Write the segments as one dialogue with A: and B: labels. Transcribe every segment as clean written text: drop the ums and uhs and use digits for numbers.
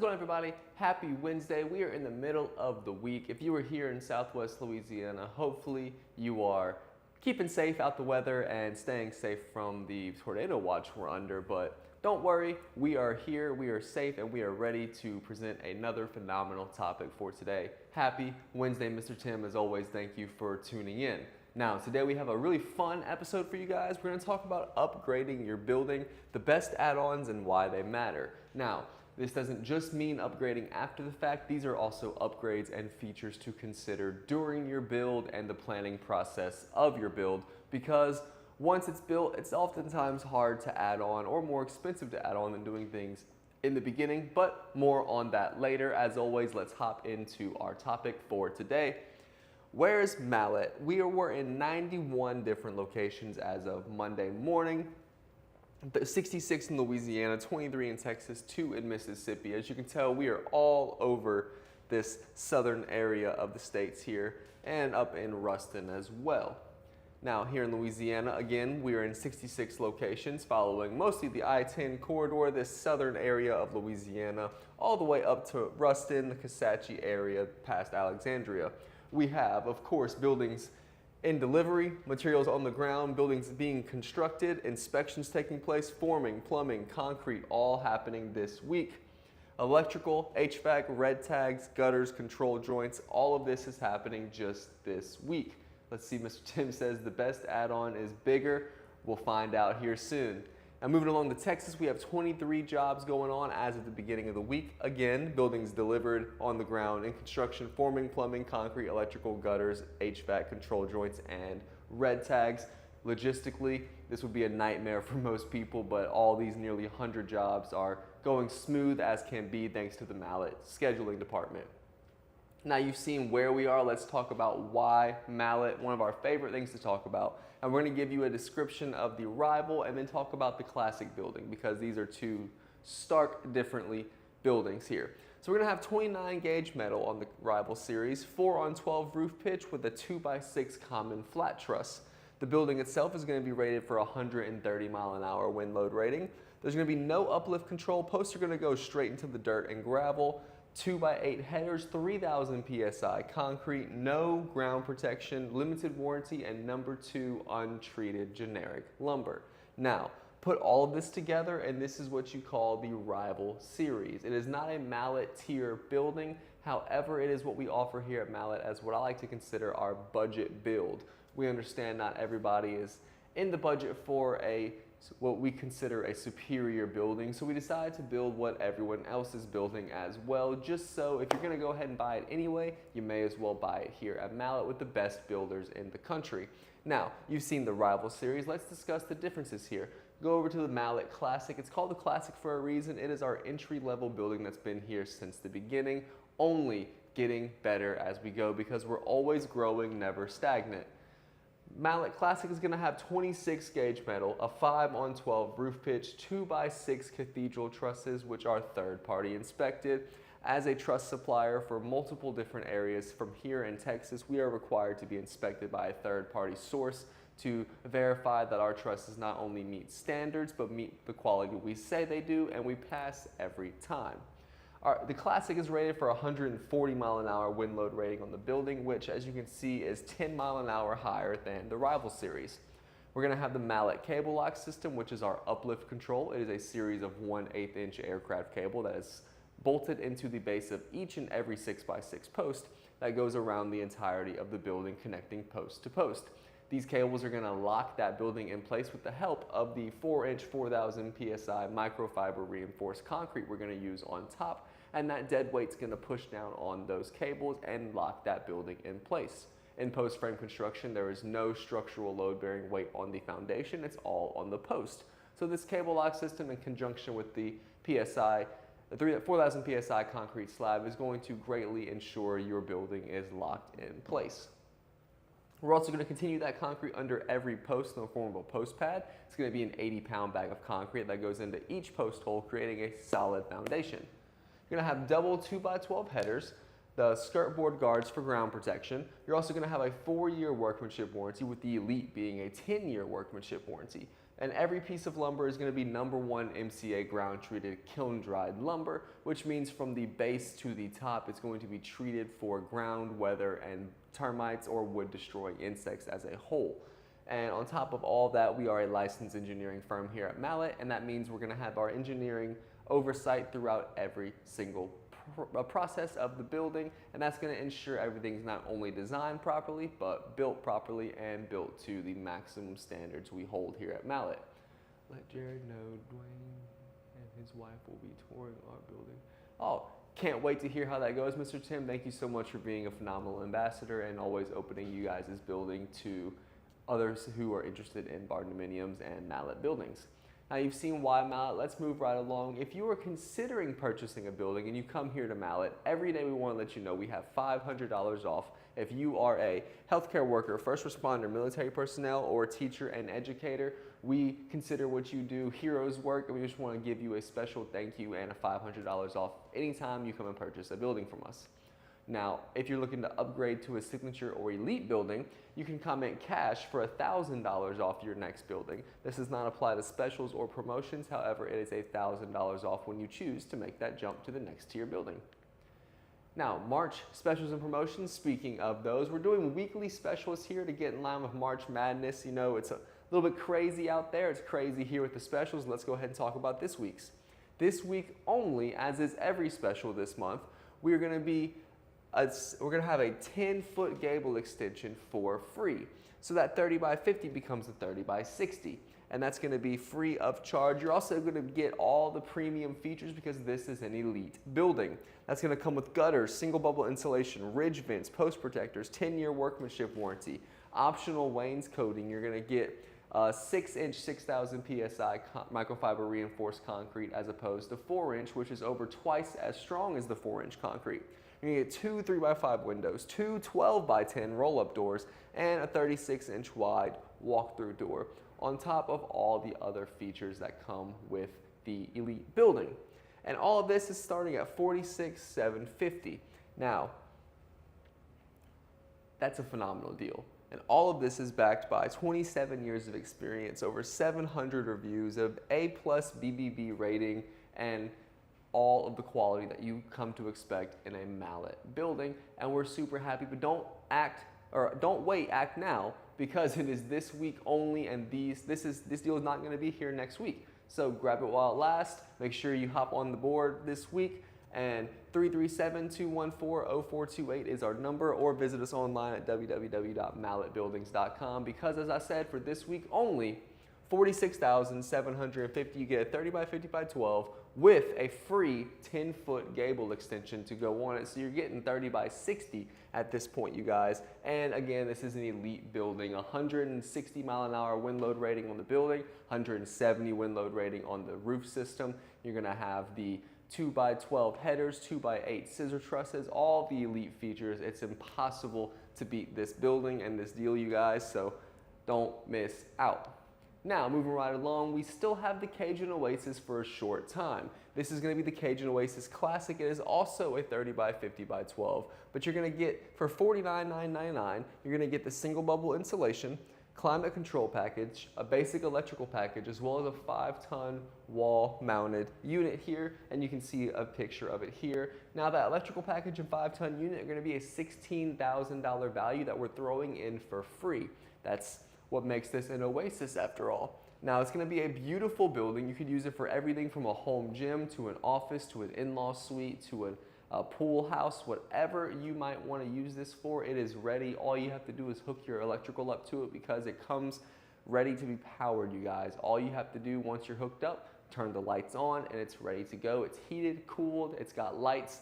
A: going on, everybody? Happy Wednesday. We are in the middle of the week. If you are here in Southwest Louisiana, hopefully you are keeping safe out the weather and staying safe from the tornado watch we're under. But don't worry, we are here, we are safe, and we are ready to present another phenomenal topic for today. Happy Wednesday, Mr. Tim. As always, thank you for tuning in. Now, today we have a really fun episode for you guys. We're going to talk about upgrading your building, the best add-ons, and why they matter. Now, this doesn't just mean upgrading after the fact. These are also upgrades and features to consider during your build and the planning process of your build, because once it's built, it's oftentimes hard to add on or more expensive to add on than doing things in the beginning, but more on that later. As always, let's hop into our topic for today. Where's Mallet? We were in 91 different locations as of Monday morning. 66 in Louisiana, 23 in Texas, 2 in Mississippi. As you can tell, we are all over this southern area of the states here and up in Ruston as well. Now, here in Louisiana, again, we are in 66 locations following mostly the I-10 corridor, this southern area of Louisiana, all the way up to Ruston, the Kisatchie area, past Alexandria. We have, of course, buildings in delivery, materials on the ground, buildings being constructed, inspections taking place, forming, plumbing, concrete, all happening this week. Electrical, HVAC, red tags, gutters, control joints, all of this is happening just this week. Let's see, Mr. Tim says the best add-on is bigger. We'll find out here soon. Now, moving along to Texas, we have 23 jobs going on as of the beginning of the week. Again, buildings delivered on the ground in construction, forming, plumbing, concrete, electrical, gutters, HVAC, control joints, and red tags. Logistically, this would be a nightmare for most people, but all these nearly 100 jobs are going smooth as can be thanks to the Mallet scheduling department. Now you've seen where we are. Let's talk about why Mallet, one of our favorite things to talk about. And we're going to give you a description of the rival and then talk about the classic building, because these are two stark differently buildings here. So we're going to have 29 gauge metal on the rival series, 4-on-12 roof pitch with a 2x6 common flat truss. The building itself is going to be rated for 130 mile-an-hour wind load rating. There's going to be no uplift control. Posts are going to go straight into the dirt and gravel. 2x8 headers, 3,000 PSI concrete, no ground protection, limited warranty, and number 2 untreated generic lumber. Now, put all of this together and this is what you call the rival series. It is not a Mallet tier building. However, it is what we offer here at Mallet as what I like to consider our budget build. We understand not everybody is in the budget for what we consider a superior building, so we decided to build what everyone else is building as well, just so if you're going to go ahead and buy it anyway, you may as well buy it here at Mallet with the best builders in the country. Now, you've seen the rival series. Let's discuss the differences here. Go over to the Mallet Classic. It's called the Classic for a reason. It is our entry-level building that's been here since the beginning, only getting better as we go because we're always growing, never stagnant. Mallet Classic is going to have 26 gauge metal, a 5-on-12 roof pitch, 2x6 cathedral trusses, which are third-party inspected. As a truss supplier for multiple different areas from here in Texas, we are required to be inspected by a third-party source to verify that our trusses not only meet standards, but meet the quality we say they do, and we pass every time. The Classic is rated for 140 mile-an-hour wind load rating on the building, which, as you can see, is 10 mile-an-hour higher than the rival series. We're going to have the Mallet cable lock system, which is our uplift control. It is a series of 1/8 inch aircraft cable that is bolted into the base of each and every 6x6 post that goes around the entirety of the building, connecting post to post. These cables are going to lock that building in place with the help of the 4-inch 4,000 PSI microfiber reinforced concrete we're going to use on top, and that dead weight's going to push down on those cables and lock that building in place. In post frame construction, there is no structural load-bearing weight on the foundation. It's all on the post. So this cable lock system, in conjunction with the PSI, the 4,000 PSI concrete slab, is going to greatly ensure your building is locked in place. We're also going to continue that concrete under every post in the form of a post pad. It's going to be an 80-pound bag of concrete that goes into each post hole, creating a solid foundation. You're going to have double 2x12 headers, the skirt board guards for ground protection. You're also going to have a 4-year workmanship warranty, with the Elite being a 10-year workmanship warranty. And every piece of lumber is going to be #1 MCA ground treated kiln dried lumber, which means from the base to the top, it's going to be treated for ground, weather, and termites or wood destroying insects as a whole. And on top of all that, we are a licensed engineering firm here at Mallet, and that means we're going to have our engineering oversight throughout every single process of the building, and that's going to ensure everything's not only designed properly, but built properly and built to the maximum standards we hold here at Mallet. Let Jared know Dwayne and his wife will be touring our building. Oh, can't wait to hear how that goes, Mr. Tim. Thank you so much for being a phenomenal ambassador and always opening you guys' building to others who are interested in barndominiums and Mallet buildings. Now you've seen why Mallet, let's move right along. If you are considering purchasing a building and you come here to Mallet, every day we want to let you know we have $500 off if you are a healthcare worker, first responder, military personnel, or teacher and educator. We consider what you do heroes work, and we just want to give you a special thank you and a $500 off anytime you come and purchase a building from us. Now, if you're looking to upgrade to a signature or elite building, you can comment cash for $1,000 off your next building. This does not apply to specials or promotions. However, it is $1,000 off when you choose to make that jump to the next tier building. Now, March specials and promotions, speaking of those, we're doing weekly specials here to get in line with March Madness. You know, it's a little bit crazy out there. It's crazy here with the specials. Let's go ahead and talk about this week's. This week only, as is every special this month, we're going to have a 10-foot gable extension for free. So that 30 by 50 becomes a 30 by 60. And that's going to be free of charge. You're also going to get all the premium features because this is an elite building. That's going to come with gutters, single bubble insulation, ridge vents, post protectors, 10-year workmanship warranty, optional wainscoting. You're going to get 6-inch, 6,000 PSI microfiber reinforced concrete as opposed to 4-inch, which is over twice as strong as the 4-inch concrete. You're going to get 2 3x5 windows, 2 12x10 roll-up doors, and a 36-inch wide walk-through door, on top of all the other features that come with the elite building. And all of this is starting at $46,750. Now, that's a phenomenal deal. And all of this is backed by 27 years of experience, over 700 reviews of A+ BBB rating, and all of the quality that you come to expect in a Mallet building. And we're super happy, but don't wait, act now, because it is this week only, and this deal is not going to be here next week. So grab it while it lasts. Make sure you hop on the board this week, and 337-214-0428 is our number, or visit us online at www.malletbuildings.com, because as I said, for this week only, $46,750, you get a 30 by 50 by 12 with a free 10-foot gable extension to go on it. So you're getting 30 by 60 at this point, you guys. And again, this is an elite building, 160 mile an hour wind load rating on the building, 170 wind load rating on the roof system. You're gonna have the 2x12 headers, 2x8 scissor trusses, all the elite features. It's impossible to beat this building and this deal, you guys, so don't miss out. Now, moving right along, we still have the Cajun Oasis for a short time. This is going to be the Cajun Oasis Classic. It is also a 30 by 50 by 12, but you're going to get, for $49,999, you're going to get the single bubble insulation, climate control package, a basic electrical package, as well as a 5-ton wall mounted unit here, and you can see a picture of it here. Now that electrical package and 5-ton unit are going to be a $16,000 value that we're throwing in for free. That's what makes this an Oasis after all. Now it's going to be a beautiful building. You could use it for everything from a home gym to an office to an in-law suite to a pool house, whatever you might want to use this for, it is ready. All you have to do is hook your electrical up to it because it comes ready to be powered, you guys. All you have to do once you're hooked up, turn the lights on and it's ready to go. It's heated, cooled, it's got lights.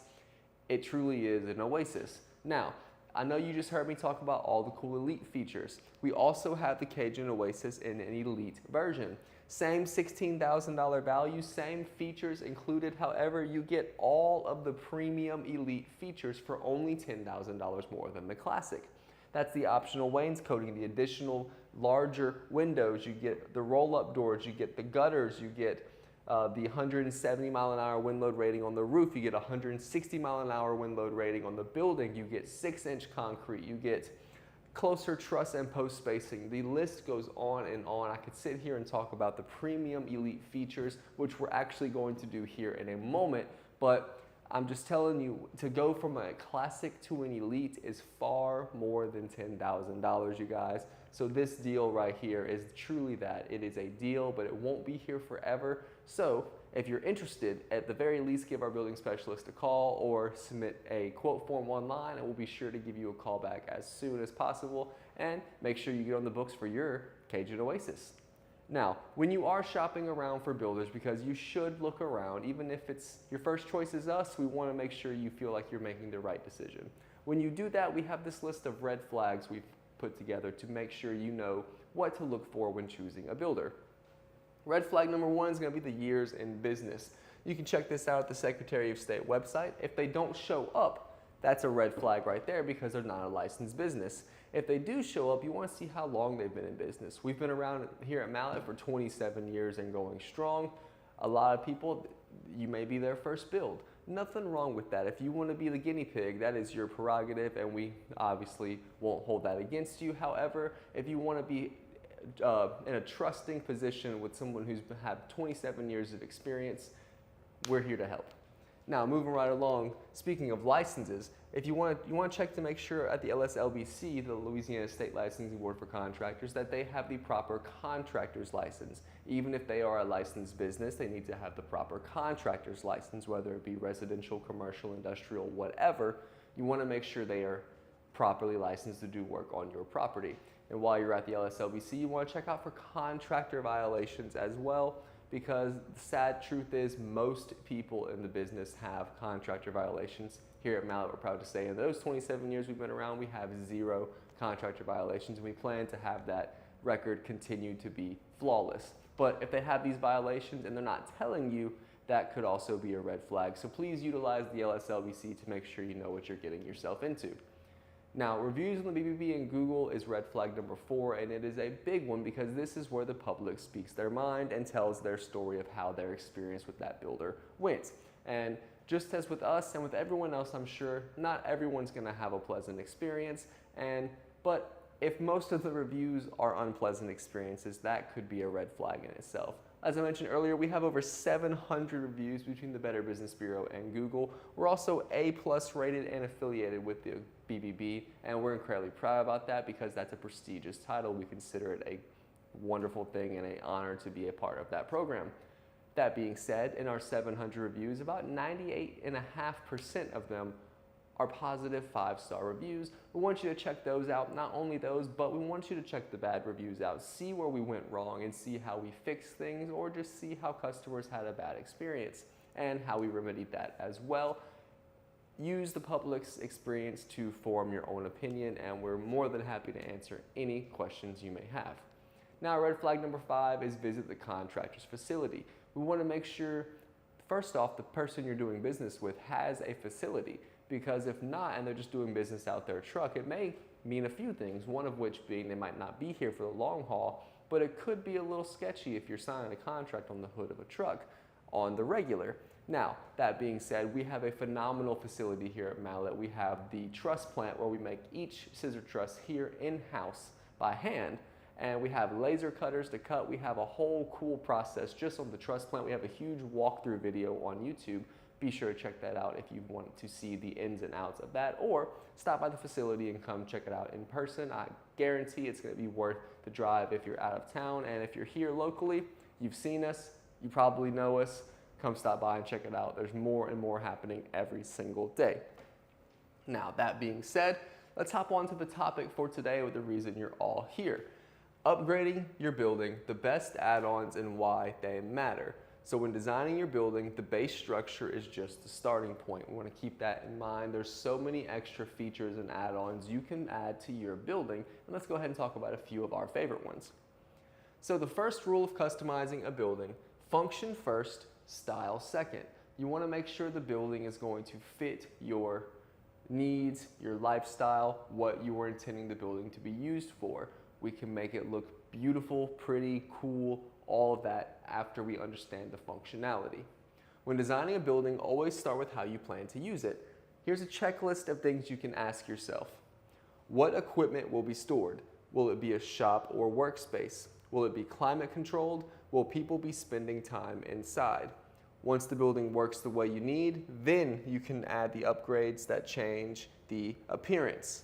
A: It truly is an Oasis. Now, I know you just heard me talk about all the cool elite features. We also have the Cajun Oasis in an elite version. Same $16,000 value, same features included. However, you get all of the premium elite features for only $10,000 more than the Classic. That's the optional wainscoting, the additional larger windows, you get the roll-up doors, you get the gutters, you get the 170 mile an hour wind load rating on the roof, you get 160 mile an hour wind load rating on the building, you get 6-inch concrete, you get closer truss and post spacing. The list goes on and on. I could sit here and talk about the premium elite features, which we're actually going to do here in a moment, but I'm just telling you, to go from a classic to an elite is far more than $10,000, you guys. So this deal right here is truly that. It is a deal, but it won't be here forever. So if you're interested, at the very least, give our building specialist a call or submit a quote form online, and we'll be sure to give you a call back as soon as possible. And make sure you get on the books for your Cajun Oasis. Now, when you are shopping around for builders, because you should look around, even if it's your first choice is us, we want to make sure you feel like you're making the right decision. When you do that, we have this list of red flags we've put together to make sure you know what to look for when choosing a builder. Red flag number one is going to be the years in business. You can check this out at the Secretary of State website. If they don't show up, that's a red flag right there because they're not a licensed business. If they do show up, you want to see how long they've been in business. We've been around here at Mallet for 27 years and going strong. A lot of people, you may be their first build. Nothing wrong with that. If you want to be the guinea pig, that is your prerogative, and we obviously won't hold that against you. However, if you want to be in a trusting position with someone who's had 27 years of experience, we're here to help. Now, moving right along, speaking of licenses, if you want to check to make sure at the LSLBC, the Louisiana State Licensing Board for Contractors, that they have the proper contractor's license. Even if they are a licensed business, they need to have the proper contractor's license, whether it be residential, commercial, industrial, whatever. You want to make sure they are properly licensed to do work on your property. And while you're at the LSLBC, you want to check out for contractor violations as well, because the sad truth is most people in the business have contractor violations. Here at Mallet, we're proud to say in those 27 years we've been around, we have 0 contractor violations, and we plan to have that record continue to be flawless. But if they have these violations and they're not telling you, that could also be a red flag. So please utilize the LSLBC to make sure you know what you're getting yourself into. Now, reviews on the BBB and Google is red flag number 4, and it is a big one because this is where the public speaks their mind and tells their story of how their experience with that builder went. And just as with us and with everyone else, I'm sure not everyone's going to have a pleasant experience, but if most of the reviews are unpleasant experiences, that could be a red flag in itself. As I mentioned earlier, we have over 700 reviews between the Better Business Bureau and Google. We're also A+ rated and affiliated with the BBB, and we're incredibly proud about that because that's a prestigious title. We consider it a wonderful thing and an honor to be a part of that program. That being said, in our 700 reviews, about 98.5% of them are positive 5-star reviews. We want you to check those out, not only those, but we want you to check the bad reviews out, see where we went wrong and see how we fixed things, or just see how customers had a bad experience and how we remedied that as well. Use the public's experience to form your own opinion, and we're more than happy to answer any questions you may have. Now, red flag number 5 is visit the contractor's facility. We want to make sure, first off, the person you're doing business with has a facility, because if not, and they're just doing business out their truck, it may mean a few things, one of which being they might not be here for the long haul, but it could be a little sketchy if you're signing a contract on the hood of a truck on the regular. Now, that being said, we have a phenomenal facility here at Mallet. We have the truss plant where we make each scissor truss here in-house by hand, and we have laser cutters to cut. We have a whole cool process just on the truss plant. We have a huge walkthrough video on YouTube. Be sure to check that out if you want to see the ins and outs of that, or stop by the facility and come check it out in person. I guarantee it's going to be worth the drive if you're out of town, and if you're here locally, you've seen us, you probably know us. Come stop by and check it out. There's more and more happening every single day. Now, that being said, let's hop on to the topic for today with the reason you're all here. Upgrading your building, the best add-ons and why they matter. So when designing your building, the base structure is just the starting point. We want to keep that in mind. There's so many extra features and add-ons you can add to your building, and let's go ahead and talk about a few of our favorite ones. So the first rule of customizing a building, function first, style second. You want to make sure the building is going to fit your needs, your lifestyle, what you are intending the building to be used for. We can make it look beautiful, pretty, cool, all of that after we understand the functionality. When designing a building, always start with how you plan to use it. Here's a checklist of things you can ask yourself. What equipment will be stored? Will it be a shop or workspace? Will it be climate controlled? Will people be spending time inside? Once the building works the way you need, then you can add the upgrades that change the appearance.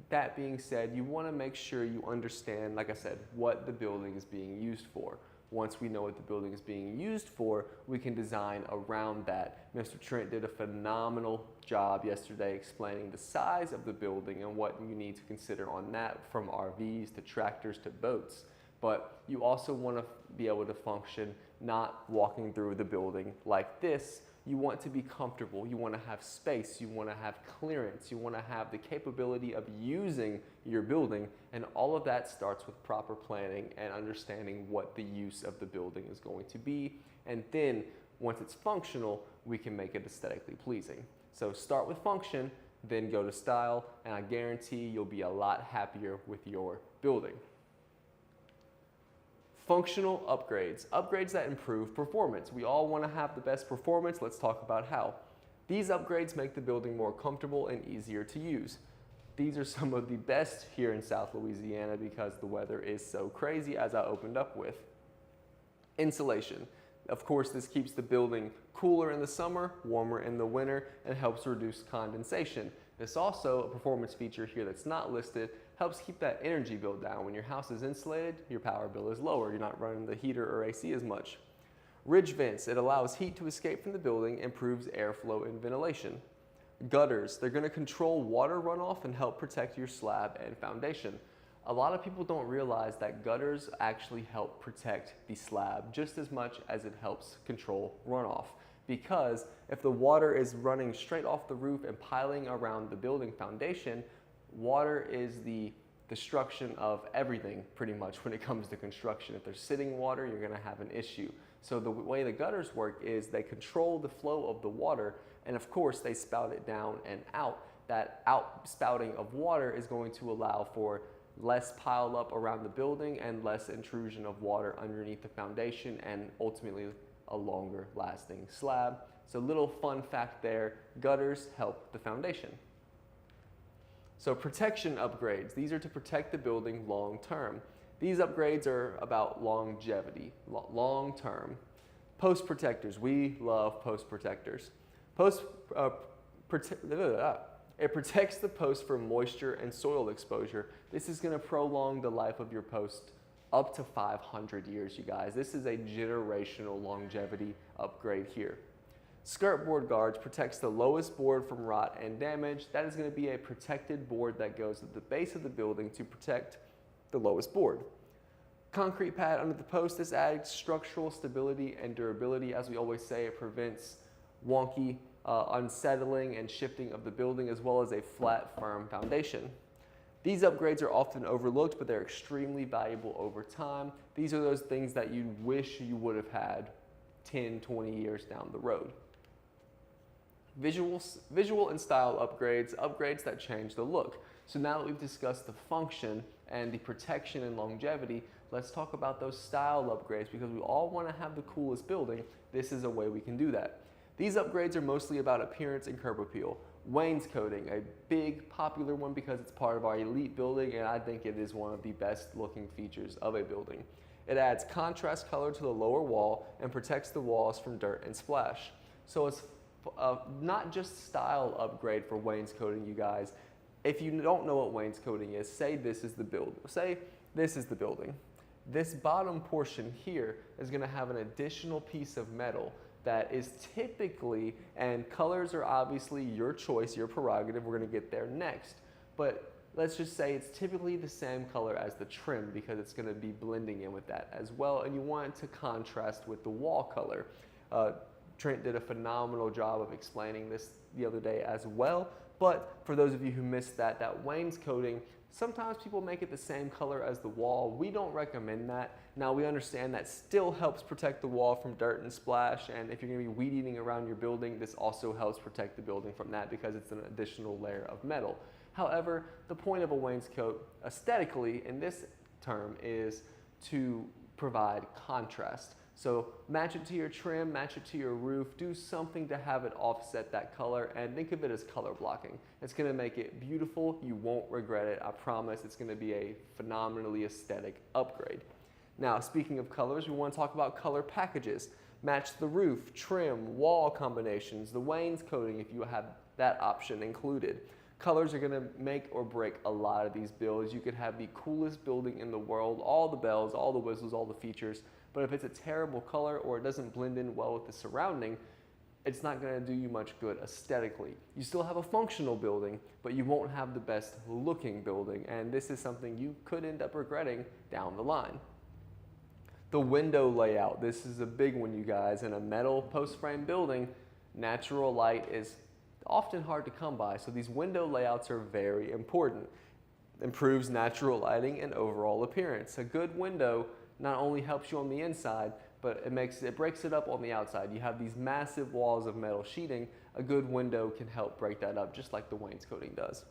A: That being said, you want to make sure you understand, like I said, what the building is being used for. Once we know what the building is being used for, we can design around that. Mr. Trent did a phenomenal job yesterday explaining the size of the building and what you need to consider on that, from RVs to tractors to boats. But you also want to be able to function not walking through the building like this. You want to be comfortable, you want to have space, you want to have clearance, you want to have the capability of using your building, and all of that starts with proper planning and understanding what the use of the building is going to be. And then once it's functional, we can make it aesthetically pleasing. So start with function, then go to style, and I guarantee you'll be a lot happier with your building. Functional upgrades, upgrades that improve performance. We all want to have the best performance. Let's talk about how. These upgrades make the building more comfortable and easier to use. These are some of the best here in South Louisiana because the weather is so crazy, as I opened up with. Insulation. Of course, this keeps the building cooler in the summer, warmer in the winter, and helps reduce condensation. This also, a performance feature here that's not listed, helps keep that energy bill down. When your house is insulated, your power bill is lower. You're not running the heater or AC as much. Ridge vents, it allows heat to escape from the building, improves airflow and ventilation. Gutters, they're going to control water runoff and help protect your slab and foundation. A lot of people don't realize that gutters actually help protect the slab just as much as it helps control runoff. Because if the water is running straight off the roof and piling around the building foundation, water is the destruction of everything pretty much when it comes to construction. If there's sitting water, you're going to have an issue. So the way the gutters work is they control the flow of the water, and of course they spout it down and out. That out spouting of water is going to allow for less pile up around the building and less intrusion of water underneath the foundation, and ultimately a longer lasting slab. So little fun fact there, gutters help the foundation. So protection upgrades, these are to protect the building long term. These upgrades are about longevity, long term. Post protectors, we love post protectors. It protects the post from moisture and soil exposure. This is going to prolong the life of your post up to 500 years, you guys. This is a generational longevity upgrade here. Skirt board guards protects the lowest board from rot and damage. That is going to be a protected board that goes at the base of the building to protect the lowest board. Concrete pad under the post, this adds structural stability and durability. As we always say, it prevents wonky, unsettling and shifting of the building, as well as a flat, firm foundation. These upgrades are often overlooked, but they're extremely valuable over time. These are those things that you wish you would have had 10, 20 years down the road. Visual and style upgrades, upgrades that change the look. So now that we've discussed the function and the protection and longevity, let's talk about those style upgrades, because we all want to have the coolest building. This is a way we can do that. These upgrades are mostly about appearance and curb appeal. Wainscoting, a big popular one because it's part of our elite building, and I think it is one of the best looking features of a building. It adds contrast color to the lower wall and protects the walls from dirt and splash. So it's not just style upgrade for wainscoting, you guys. If you don't know what wainscoting is, say this is the building. Say this is the building. This bottom portion here is going to have an additional piece of metal that is typically, and colors are obviously your choice, your prerogative, we're going to get there next, but let's just say it's typically the same color as the trim because it's going to be blending in with that as well, and you want it to contrast with the wall color. Trent did a phenomenal job of explaining this the other day as well, but for those of you who missed that, that wainscoting, sometimes people make it the same color as the wall. We don't recommend that. Now we understand that still helps protect the wall from dirt and splash, and if you're going to be weed eating around your building, this also helps protect the building from that because it's an additional layer of metal. However, the point of a wainscot aesthetically in this term is to provide contrast. So match it to your trim, match it to your roof, do something to have it offset that color, and think of it as color blocking. It's gonna make it beautiful. You won't regret it. I promise it's gonna be a phenomenally aesthetic upgrade. Now, speaking of colors, we want to talk about color packages. Match the roof, trim, wall combinations, the wainscoting if you have that option included. Colors are going to make or break a lot of these builds. You could have the coolest building in the world, all the bells, all the whistles, all the features, but if it's a terrible color or it doesn't blend in well with the surrounding, it's not going to do you much good aesthetically. You still have a functional building, but you won't have the best looking building, and this is something you could end up regretting down the line. The window layout, this is a big one, you guys. In a metal post frame building, natural light is often hard to come by, so these window layouts are very important. Improves natural lighting and overall appearance. A good window not only helps you on the inside, but it breaks it up on the outside. You have these massive walls of metal sheeting. A good window can help break that up, just like the wainscoting does.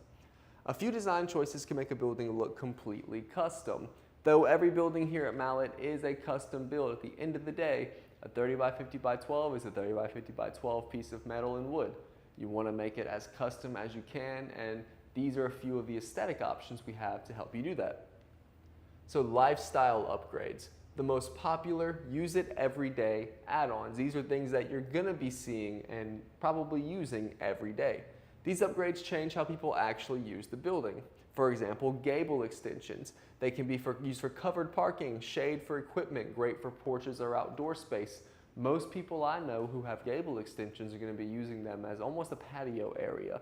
A: A few design choices can make a building look completely custom. Though every building here at Mallet is a custom build, at the end of the day, a 30 by 50 by 12 is a 30 by 50 by 12 piece of metal and wood. You want to make it as custom as you can, and these are a few of the aesthetic options we have to help you do that. So lifestyle upgrades. The most popular, use it every day add-ons. These are things that you're going to be seeing and probably using every day. These upgrades change how people actually use the building. For example, gable extensions. They can be used for covered parking, shade for equipment, great for porches or outdoor space. Most people I know who have gable extensions are going to be using them as almost a patio area.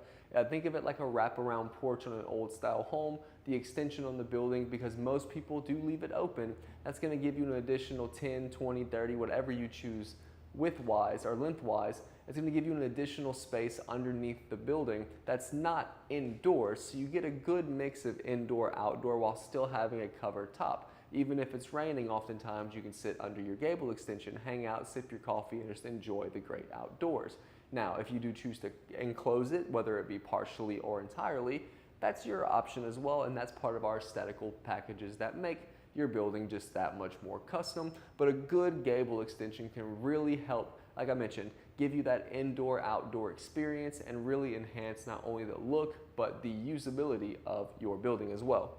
A: Think of it like a wraparound porch on an old style home, the extension on the building, because most people do leave it open. That's going to give you an additional 10, 20, 30, whatever you choose widthwise or lengthwise. It's going to give you an additional space underneath the building that's not indoors, so you get a good mix of indoor, outdoor while still having a covered top. Even if it's raining, oftentimes you can sit under your gable extension, hang out, sip your coffee, and just enjoy the great outdoors. Now, if you do choose to enclose it, whether it be partially or entirely, that's your option as well, and that's part of our aesthetical packages that make your building just that much more custom. But a good gable extension can really help, like I mentioned, give you that indoor-outdoor experience and really enhance not only the look, but the usability of your building as well.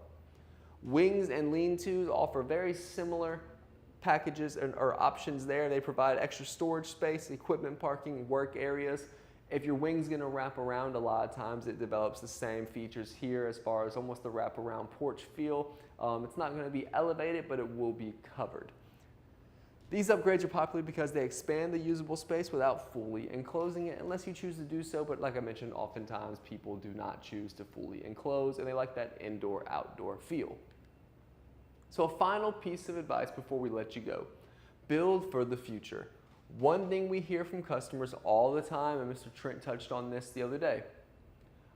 A: Wings and lean-tos offer very similar packages or options there. They provide extra storage space, equipment parking, work areas. If your wing's gonna wrap around, a lot of times it develops the same features here as far as almost the wraparound porch feel. It's not gonna be elevated, but it will be covered. These upgrades are popular because they expand the usable space without fully enclosing it, unless you choose to do so. But like I mentioned, oftentimes people do not choose to fully enclose, and they like that indoor-outdoor feel. So a final piece of advice before we let you go. Build for the future. One thing we hear from customers all the time, and Mr. Trent touched on this the other day,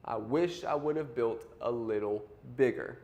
A: I wish I would have built a little bigger.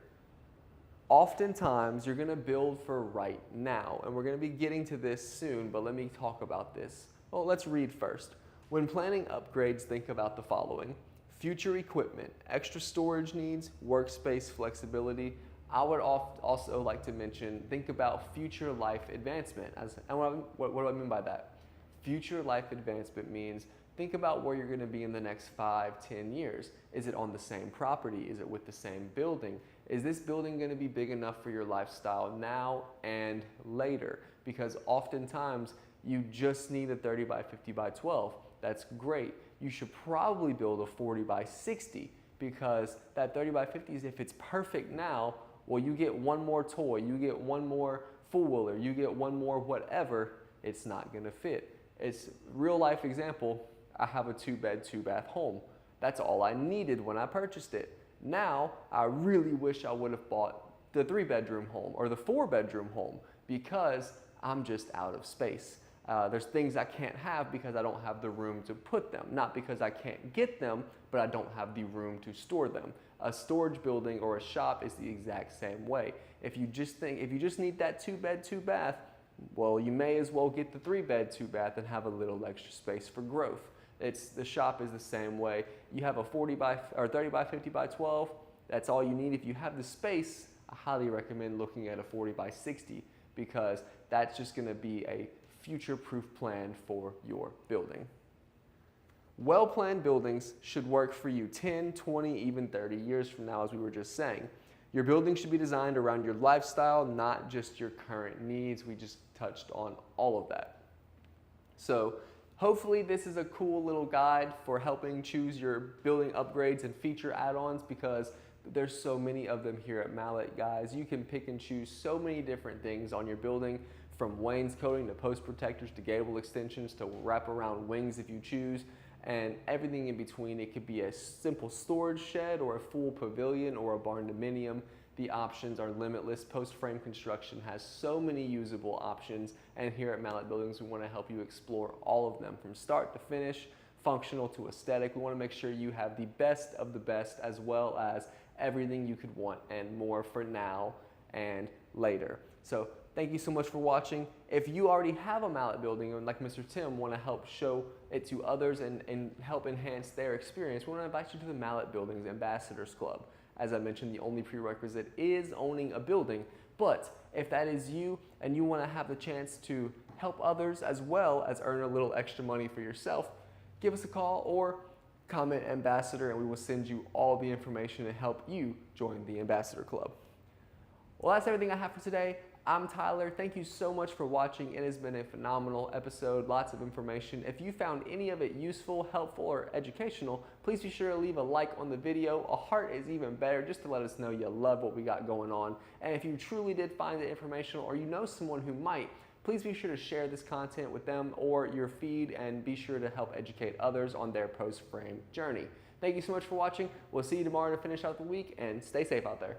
A: Oftentimes, you're going to build for right now, and we're going to be getting to this soon, but let me talk about this. Well, let's read first. When planning upgrades, think about the following: future equipment, extra storage needs, workspace flexibility. I would also like to mention, think about future life advancement. And what do I mean by that? Future life advancement means think about where you're going to be in the next 5, 10 years. Is it on the same property? Is it with the same building? Is this building going to be big enough for your lifestyle now and later? Because oftentimes you just need a 30 by 50 by 12. That's great. You should probably build a 40 by 60, because that 30 by 50 is, if it's perfect now, well, you get one more toy, you get one more four-wheeler, you get one more whatever, it's not going to fit. It's real life example. I have a 2-bed, 2-bath home. That's all I needed when I purchased it. Now, I really wish I would have bought the 3-bedroom home or the 4-bedroom home, because I'm just out of space. There's things I can't have because I don't have the room to put them. Not because I can't get them, but I don't have the room to store them. A storage building or a shop is the exact same way. If you just need that 2-bed, 2-bath, well, you may as well get the 3-bed, 2-bath and have a little extra space for growth. The shop is the same way. You have a 30 by 50 by 12. That's all you need. If you have the space, I highly recommend looking at a 40 by 60, because that's just going to be a future-proof plan for your building. Well-planned buildings should work for you 10, 20, even 30 years from now, as we were just saying. Your building should be designed around your lifestyle, not just your current needs. We just touched on all of that. So hopefully this is a cool little guide for helping choose your building upgrades and feature add-ons, because there's so many of them here at Mallet, guys. You can pick and choose so many different things on your building, from wainscoting to post protectors to gable extensions to wraparound wings if you choose, and everything in between. It could be a simple storage shed or a full pavilion or a barn dominium. The options are limitless. Post frame construction has so many usable options, and here at Mallet Buildings we want to help you explore all of them from start to finish, functional to aesthetic. We want to make sure you have the best of the best, as well as everything you could want and more for now and later. So thank you so much for watching. If you already have a Mallet building and, like Mr. Tim, want to help show it to others and help enhance their experience, we want to invite you to the Mallet Buildings Ambassadors Club. As I mentioned, the only prerequisite is owning a building. But if that is you and you want to have the chance to help others as well as earn a little extra money for yourself, give us a call or comment Ambassador, and we will send you all the information to help you join the Ambassador Club. Well, that's everything I have for today. I'm Tyler. Thank you so much for watching. It has been a phenomenal episode, lots of information. If you found any of it useful, helpful, or educational, please be sure to leave a like on the video. A heart is even better, just to let us know you love what we got going on. And if you truly did find it informational, or you know someone who might, please be sure to share this content with them or your feed, and be sure to help educate others on their post-frame journey. Thank you so much for watching. We'll see you tomorrow to finish out the week, and stay safe out there.